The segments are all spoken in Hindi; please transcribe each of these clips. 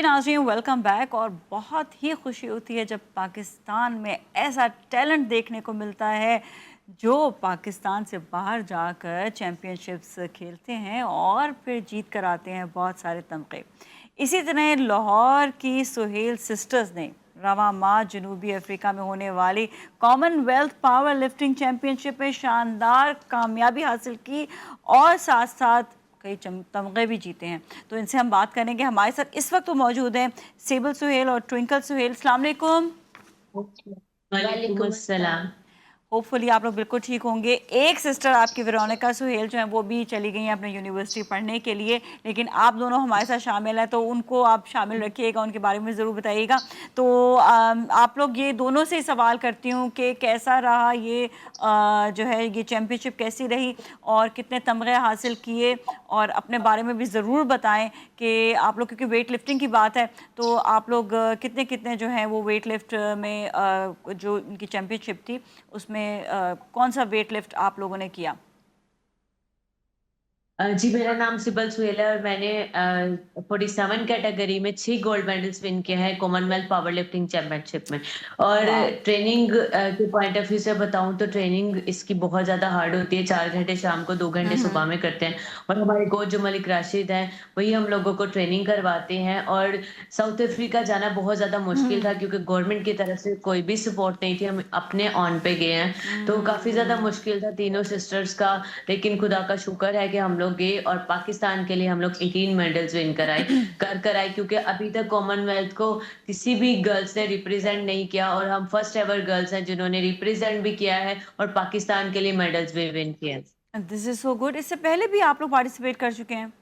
नाज़रीन, वेलकम बैक। और बहुत ही खुशी होती है जब पाकिस्तान में ऐसा टैलेंट देखने को मिलता है जो पाकिस्तान से बाहर जाकर चैम्पियनशिप्स खेलते हैं और फिर जीत कर आते हैं बहुत सारे तमगे। इसी तरह लाहौर की सुहेल सिस्टर्स ने रवा माह जनूबी अफ्रीका में होने वाली कॉमनवेल्थ पावर लिफ्टिंग चैम्पियनशिप में शानदार कामयाबी हासिल की और साथ साथ कई तमगे भी जीते हैं। तो इनसे हम बात करेंगे। हमारे साथ इस वक्त तो मौजूद हैं सेबल सुहेल और ट्विंकल सुहेल। अस्सलाम वालेकुम। वालेकुम अस्सलाम। होपफुली आप लोग बिल्कुल ठीक होंगे। एक सिस्टर आपकी वेरोनिका सुहेल जो है वो भी चली गई हैं अपने यूनिवर्सिटी पढ़ने के लिए, लेकिन आप दोनों हमारे साथ शामिल हैं, तो उनको आप शामिल रखिएगा, उनके बारे में ज़रूर बताइएगा। तो आप लोग ये दोनों से सवाल करती हूँ कि कैसा रहा ये जो है ये चैम्पियनशिप कैसी रही और कितने तमगे हासिल किए, और अपने बारे में भी ज़रूर बताएं कि आप लोग, क्योंकि वेट लिफ्टिंग की बात है, तो आप लोग कितने कितने जो हैं वो वेट लिफ्ट में जो इनकी चैम्पियनशिप थी उसमें कौन सा वेट लिफ्ट आप लोगों ने किया? जी, मेरा नाम सिबल सुहेल है और मैंने 47 कैटेगरी में 6 गोल्ड मेडल्स विन किए हैं कॉमनवेल्थ पावर लिफ्टिंग चैंपियनशिप में। और वाह। ट्रेनिंग के पॉइंट ऑफ व्यू से बताऊं तो ट्रेनिंग इसकी बहुत ज़्यादा हार्ड होती है। 4 घंटे शाम को, 2 घंटे हम्म। सुबह में करते हैं। और हमारे कोच जो मलिक राशिद हैं, वही हम लोगों को ट्रेनिंग करवाते हैं। और साउथ अफ्रीका जाना बहुत ज़्यादा मुश्किल था क्योंकि गवर्नमेंट की तरफ से कोई भी सपोर्ट नहीं थी। हम अपने ऑन पे गए हैं, तो काफ़ी ज़्यादा मुश्किल था तीनों सिस्टर्स का। लेकिन खुदा का शुक्र है कि हम लोग गए और पाकिस्तान के लिए हम लोग 18 मेडल्स विन कराए, क्योंकि अभी तक कॉमनवेल्थ को किसी भी गर्ल्स ने रिप्रेजेंट नहीं किया और हम फर्स्ट एवर गर्ल्स हैं जिन्होंने रिप्रेजेंट भी किया है और पाकिस्तान के लिए मेडल्स भी विन किए हैं। This is so good. इससे पहले भी आप लोग पार्टिसिपेट कर चुके हैं?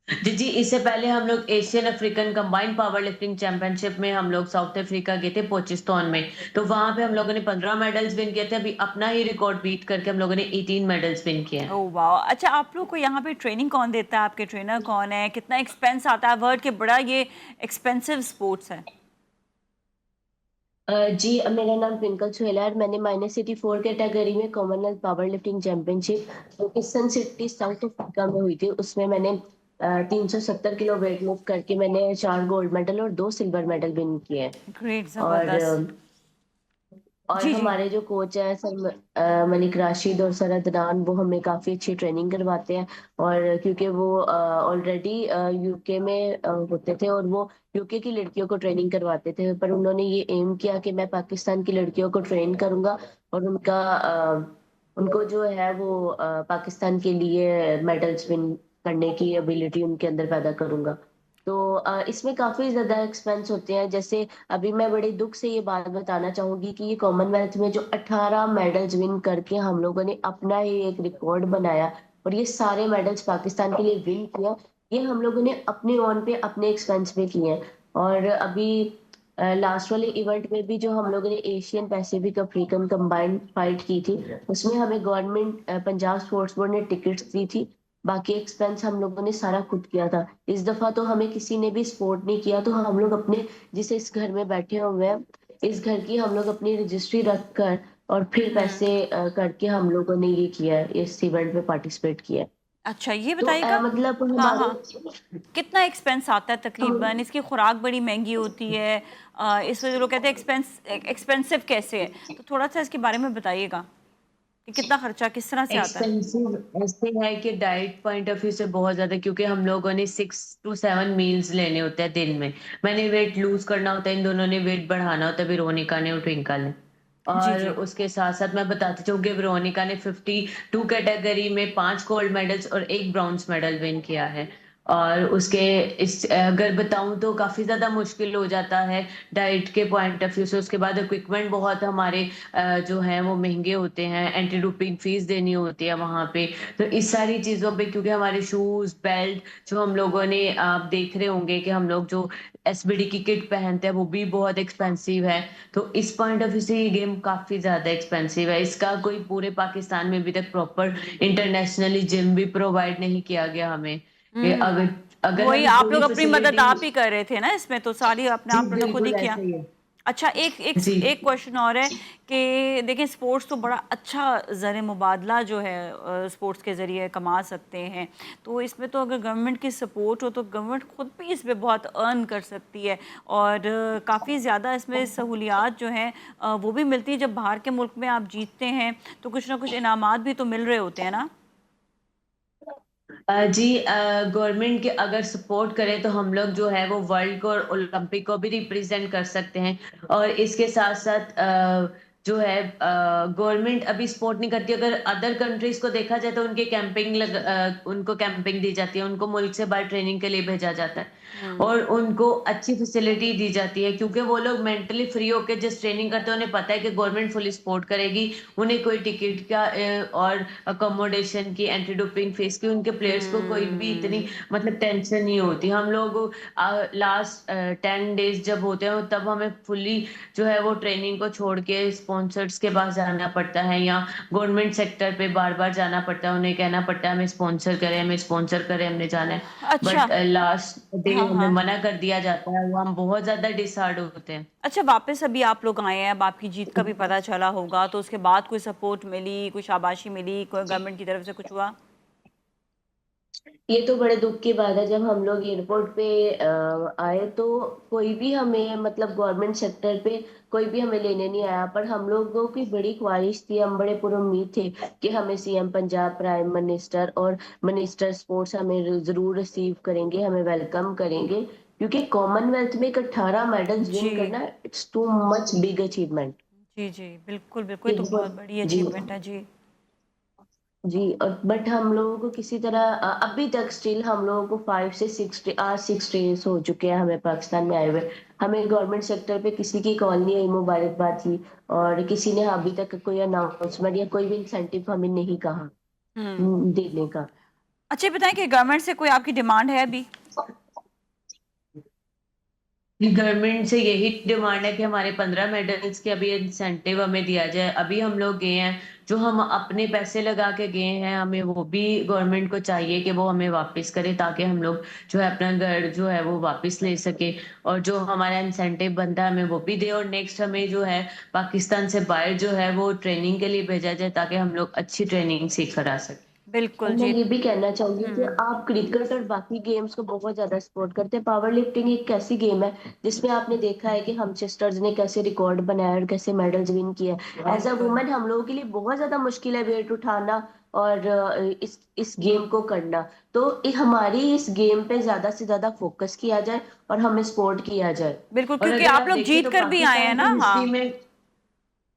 जी जी, इससे पहले हम लोग Asian African combined power lifting championship में हम लोग साउथ अफ्रीका गए थे, पोचिस्तान में। तो वहां पे हम लोगों ने 15 मेडल्स विन किए थे। अभी अपना ही रिकॉर्ड बीट करके हम लोगों ने 18 मेडल्स विन किए हैं। ओह वाह। अच्छा, आप लोग को यहाँ पे ट्रेनिंग कौन देता है? आपके ट्रेनर कौन है? कितना एक्सपेंस आता है? वर्ल्ड के बड़ा ये एक्सपेंसिव स्पोर्ट्स है। जी, मेरा नाम ट्विंकल सुहेल है और मैंने -84 कैटेगरी में Commonwealth power lifting championship Pakistan city south Africa में हुई थी। उसमें मैंने 370 किलो वेट लिफ्ट करके मैंने 4 गोल्ड मेडल और 2 सिल्वर मेडल विन किए हैं। ग्रेट, और जबरदस्त। जी जी। हमारे जो कोच हैं सर मलिक राशिद और सर अदनान, वो हमें काफ़ी अच्छी ट्रेनिंग करवाते हैं। और क्योंकि वो ऑलरेडी यूके में होते थे और वो यूके की लड़कियों को ट्रेनिंग करवाते थे, पर उन्होंने ये एम किया कि मैं पाकिस्तान की लड़कियों को ट्रेन करूंगा और उनको जो है वो पाकिस्तान के लिए मेडल्स विन करने की एबिलिटी उनके अंदर पैदा करूंगा। तो इसमें काफ़ी ज़्यादा एक्सपेंस होते हैं। जैसे अभी मैं बड़े दुःख से ये बात बताना चाहूँगी कि ये कॉमनवेल्थ में जो 18 मेडल्स विन करके हम लोगों ने अपना ही एक रिकॉर्ड बनाया और ये सारे मेडल्स पाकिस्तान के लिए विन किया, ये हम लोगों ने अपने ओन पे अपने एक्सपेंस पे किए हैं। और अभी लास्ट वाले इवेंट में भी जो हम लोगों ने Asian Pacific African combined fight की थी, उसमें हमें गवर्नमेंट पंजाब स्पोर्ट्स बोर्ड ने टिकट्स दी थी। बाकी एक्सपेंस हम लोगों ने सारा खुद किया था। इस दफा तो हमें किसी ने भी सपोर्ट नहीं किया, तो हम लोग अपने, जिसे इस घर में बैठे हुए हैं, इस घर की हम लोग अपनी रजिस्ट्री रख कर और फिर पैसे करके हम लोगों ने ये किया है, इस इवेंट में पार्टिसिपेट किया है। अच्छा, ये तो बताइएगा। मतलब हाँ हमारे हाँ। कितना एक्सपेंस आता है तकरीबन? इसकी खुराक बड़ी महंगी होती है, इस वजह लोग कहते हैं एक्सपेंसिव कैसे है, तो थोड़ा सा इसके बारे में बताइएगा कि कितना खर्चा किस तरह से आता है। एक्सपेंसिव ऐसे है कि डाइट पॉइंट ऑफ व्यू से बहुत ज्यादा, क्योंकि हम लोगों ने 6 to 7 मील्स लेने होते हैं दिन में। मैंने वेट लूज करना होता है, इन दोनों ने वेट बढ़ाना होता है, वेरोनिका ने और ट्विंकल ने। जी और जी। उसके साथ साथ मैं बताती चाहूँ कि वेरोनिका ने 52 कैटेगरी में 5 गोल्ड मेडल्स और 1 ब्रॉन्ज मेडल विन किया है। और उसके इस अगर बताऊं तो काफी ज्यादा मुश्किल हो जाता है डाइट के पॉइंट ऑफ व्यू से। उसके बाद इक्विपमेंट बहुत हमारे जो हैं वो महंगे होते हैं, एंटी डोपिंग फीस देनी होती है वहां पे। तो इस सारी चीजों पे, क्योंकि हमारे शूज बेल्ट जो हम लोगों ने, आप देख रहे होंगे कि हम लोग जो एसबीडी की किट पहनते हैं वो भी बहुत एक्सपेंसिव है। तो इस पॉइंट ऑफ व्यू से ये गेम काफी ज्यादा एक्सपेंसिव है। इसका कोई पूरे पाकिस्तान में अभी तक प्रॉपर इंटरनेशनली जिम भी प्रोवाइड नहीं किया गया हमें, कि अगर अगर वही हमें आप पूरी लोग अपनी मदद फैसिलिटी। आप ही कर रहे थे ना इसमें, तो सारी अपने जी आप लोगों ने खुद ही बिल्कुल किया। ऐसे ही है। अच्छा, एक एक जी एक क्वेश्चन और है कि देखिए स्पोर्ट्स तो बड़ा अच्छा ज़र मुबादला जो है स्पोर्ट्स के ज़रिए कमा सकते हैं, तो इसमें तो अगर गवर्नमेंट की सपोर्ट हो तो गवर्नमेंट खुद भी इस पे बहुत अर्न कर सकती है और काफ़ी ज़्यादा इसमें सहूलियात जो हैं वो भी मिलती है। जब बाहर के मुल्क में आप जीतते हैं तो कुछ ना कुछ इनामात भी तो मिल रहे होते हैं ना? जी गवर्नमेंट के अगर सपोर्ट करे तो हम लोग जो है वो वर्ल्ड को और ओलंपिक को भी रिप्रेजेंट कर सकते हैं। और इसके साथ साथ जो है गवर्नमेंट अभी सपोर्ट नहीं करती। अगर अदर कंट्रीज को देखा जाए तो उनके उनको कैंपिंग दी जाती है, उनको मुल्क से बाहर ट्रेनिंग के लिए भेजा जाता है हम्म। और उनको अच्छी फैसिलिटी दी जाती है, क्योंकि वो लोग मेंटली फ्री होकर जिस ट्रेनिंग करते हैं उन्हें पता है कि गवर्नमेंट फुली सपोर्ट करेगी। उन्हें कोई टिकट का और अकोमोडेशन की, एंटी डोपिंग फीस की, उनके प्लेयर्स को कोई भी इतनी मतलब टेंशन नहीं होती। हम लोग लास्ट 10 डेज जब होते हैं तब हमें फुली जो है वो ट्रेनिंग को छोड़ के स्पॉन्सर्स के पास जाना पड़ता है या गवर्नमेंट सेक्टर पे बार बार जाना पड़ता है, उन्हें कहना पड़ता है हमें स्पॉन्सर करें, हमें स्पॉन्सर करें, हमने जाना है। अच्छा। बट लास्ट डे हाँ हमें हाँ। मना कर दिया जाता है, वो हम बहुत ज्यादा डिसहार्ड होते हैं। अच्छा, वापस अभी आप लोग आए हैं, अब आपकी जीत का भी पता चला होगा, तो उसके बाद कोई सपोर्ट मिली, कोई शाबाशी मिली, कोई गवर्नमेंट की तरफ से कुछ हुआ? ये तो बड़े दुख की बात है, जब हम लोग एयरपोर्ट पे आए तो कोई भी हमें मतलब गवर्नमेंट सेक्टर पे कोई भी हमें लेने नहीं आया। पर हम लोगों की बड़ी ख्वाहिश थी, हम बड़े पुरुम्मीद थे कि हमें सीएम पंजाब, प्राइम मिनिस्टर और मिनिस्टर स्पोर्ट्स हमें जरूर रिसीव करेंगे, हमें वेलकम करेंगे। क्योंकि कॉमनवेल्थ में एक 18 मेडल्स जी विन करना, it's too much big achievement. जी जी, बिल्कुल बिल्कुल, ये तो बहुत बड़ी जी अचीवमेंट है जी। जी। और बट हम लोगों को किसी तरह अभी तक स्टिल हम लोगों को 5 से 6 डेज हो चुके हैं हमें पाकिस्तान में आए हुए। हमें गवर्नमेंट सेक्टर पे किसी की कॉल नहीं आई, मुबारकबाद थी, और किसी ने अभी तक कोई अनाउंसमेंट या कोई भी इंसेंटिव हमें नहीं कहा हम्म। देने का। अच्छा, ये बताएं कि गवर्नमेंट से कोई आपकी डिमांड है अभी? गवर्नमेंट से यही डिमांड है कि हमारे 15 मेडल्स के अभी इंसेंटिव हमें दिया जाए। अभी हम लोग गए हैं, जो हम अपने पैसे लगा के गए हैं, हमें वो भी गवर्नमेंट को चाहिए कि वो हमें वापस करे, ताकि हम लोग जो है अपना घर जो है वो वापस ले सके। और जो हमारा इंसेंटिव बनता है हमें वो भी दे, और नेक्स्ट हमें जो है पाकिस्तान से बाहर जो है वो ट्रेनिंग के लिए भेजा जाए, ताकि हम लोग अच्छी ट्रेनिंग सीख कर आ सकें। और बिल्कुल मैं जी। ये भी कहना चाहूंगी कि हम्म। आप क्रिकेट और बाकी गेम्स को बहुत ज्यादा सपोर्ट करते हैं। पावर लिफ्टिंग एक ऐसी गेम है जिसमें आपने देखा है कि हम सिस्टर्स ने कैसे रिकॉर्ड बनाया और कैसे मेडल्स विन किए। एज अ बिल्कुल वुमेन हम लोगों के लिए बहुत ज्यादा मुश्किल है वेट उठाना और इस गेम को करना। तो हमारी इस गेम पे ज्यादा से ज्यादा फोकस किया जाए और हमें सपोर्ट किया जाए। बिल्कुल, और क्योंकि अगर आप आप लोग देखें जीत तो कर भी आए हैं पाकिस्तान ना। की हाँ। हिस्ट्री में,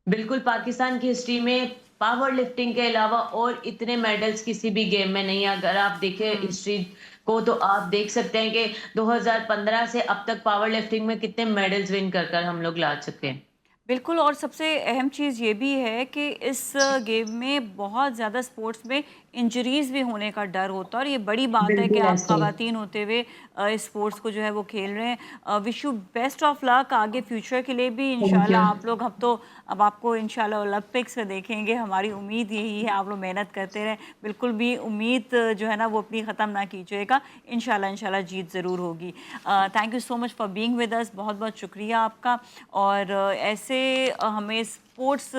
बिल्कुल पाकिस्तान की हिस्ट्री में पावर लिफ्टिंग के अलावा और इतने मेडल्स किसी भी गेम में नहीं है। अगर आप देखें हम्म। हिस्ट्री को तो आप देख सकते हैं कि 2015 से अब तक पावर लिफ्टिंग में कितने मेडल्स विन कर कर हम लोग ला चुके हैं। बिल्कुल, और सबसे अहम चीज़ ये भी है कि इस गेम में बहुत ज़्यादा स्पोर्ट्स में इंजरीज़ भी होने का डर होता है, और ये बड़ी बात है कि बिल्कुल आप ऐसे ही। ख़वातीन होते हुए इस स्पोर्ट्स को जो है वो खेल रहे हैं। Wish you best of luck आगे फ्यूचर के लिए भी थैंक यू। इंशाल्लाह। आप लोग, हम तो अब आपको इंशाल्लाह ओलंपिक्स में देखेंगे, हमारी उम्मीद यही है। आप लोग मेहनत करते रहें, बिल्कुल भी उम्मीद जो है ना वो अपनी ख़त्म ना कीजिएगा। इंशाल्लाह इंशाल्लाह जीत ज़रूर होगी। Thank you so much for being with us, बहुत बहुत शुक्रिया आपका। और ऐसे हमें स्पोर्ट्स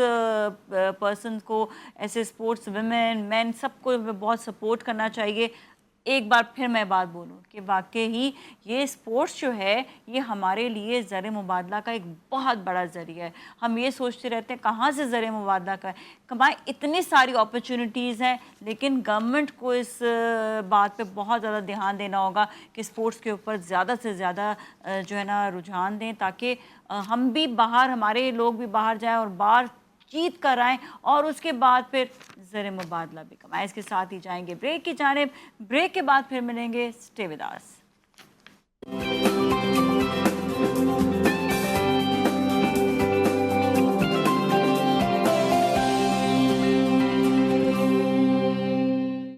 पर्सन को, ऐसे स्पोर्ट्स वुमेन मैन सबको बहुत सपोर्ट करना चाहिए। एक बार फिर मैं बात बोलूं कि वाकई ही ये स्पोर्ट्स जो है ये हमारे लिए ज़र मुबादला का एक बहुत बड़ा ज़रिया है। हम ये सोचते रहते हैं कहाँ से ज़र मुबादला का कमाएं, इतनी सारी अपॉर्चुनिटीज़ हैं, लेकिन गवर्नमेंट को इस बात पे बहुत ज़्यादा ध्यान देना होगा कि स्पोर्ट्स के ऊपर ज़्यादा से ज़्यादा जो है ना रुझान दें, ताकि हम भी बाहर, हमारे लोग भी बाहर जाएं और बाहर जीत कर आएँ, और उसके बाद फिर ज़र मुबादला भी कमाएं। इसके साथ ही जाएंगे ब्रेक की जानिब। ब्रेक के बाद फिर मिलेंगे। Stay with us.